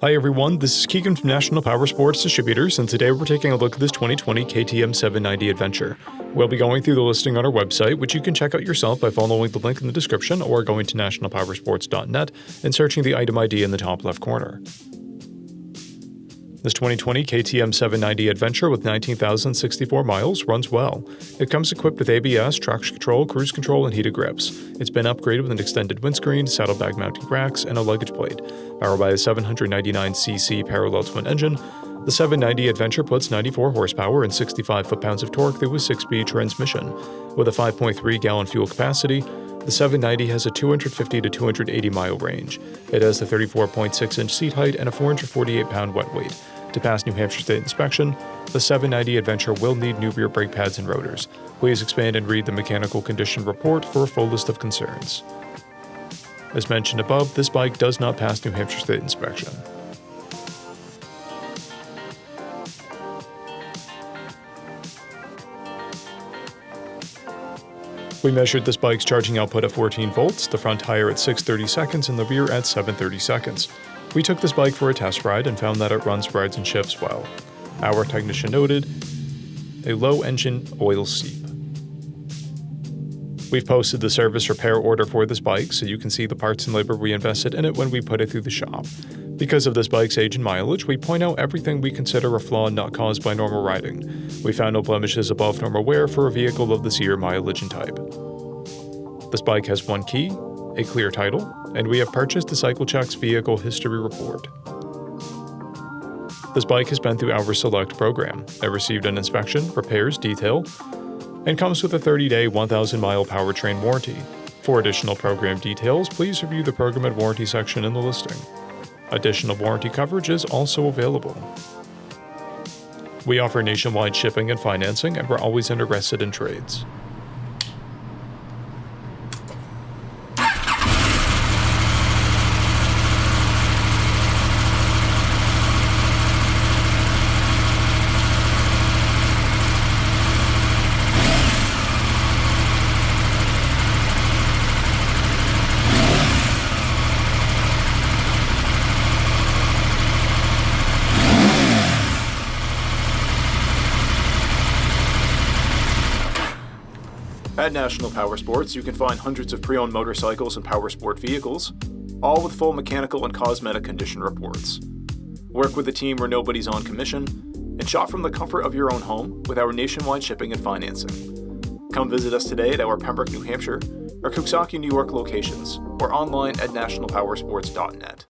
Hi everyone, this is Keegan from National Powersports Distributors, and today we're taking a look at this 2020 KTM 790 Adventure. We'll be going through the listing on our website, which you can check out yourself by following the link in the description or going to nationalpowersports.net and searching the item ID in the top left corner. This 2020 KTM 790 Adventure with 19,064 miles runs well. It comes equipped with ABS, traction control, cruise control, and heated grips. It's been upgraded with an extended windscreen, saddlebag mounting racks, and a luggage plate. Powered by a 799cc parallel twin engine, the 790 Adventure puts 94 horsepower and 65 foot-pounds of torque through a 6-speed transmission. With a 5.3-gallon fuel capacity, the 790 has a 250 to 280 mile range. It has a 34.6-inch seat height and a 448-pound wet weight. To pass New Hampshire State inspection, the 790 Adventure will need new rear brake pads and rotors. Please expand and read the mechanical condition report for a full list of concerns. As mentioned above, this bike does not pass New Hampshire State inspection. We measured this bike's charging output at 14 volts, the front tire at 630 seconds, and the rear at 730 seconds. We took this bike for a test ride and found that it runs, rides, and shifts well. Our technician noted, a low engine oil seep. We've posted the service repair order for this bike so you can see the parts and labor we invested in it when we put it through the shop. Because of this bike's age and mileage, we point out everything we consider a flaw not caused by normal riding. We found no blemishes above normal wear for a vehicle of this year, mileage, and type. This bike has one key, a clear title, and we have purchased the CycleCheck's vehicle history report. This bike has been through our Select program. It received an inspection, repairs, detail, and comes with a 30-day, 1,000-mile powertrain warranty. For additional program details, please review the program and warranty section in the listing. Additional warranty coverage is also available. We offer nationwide shipping and financing, and we're always interested in trades. At National Powersports, you can find hundreds of pre-owned motorcycles and powersport vehicles, all with full mechanical and cosmetic condition reports. Work with a team where nobody's on commission, and shop from the comfort of your own home with our nationwide shipping and financing. Come visit us today at our Pembroke, New Hampshire, or Coxsackie, New York locations, or online at nationalpowersports.net.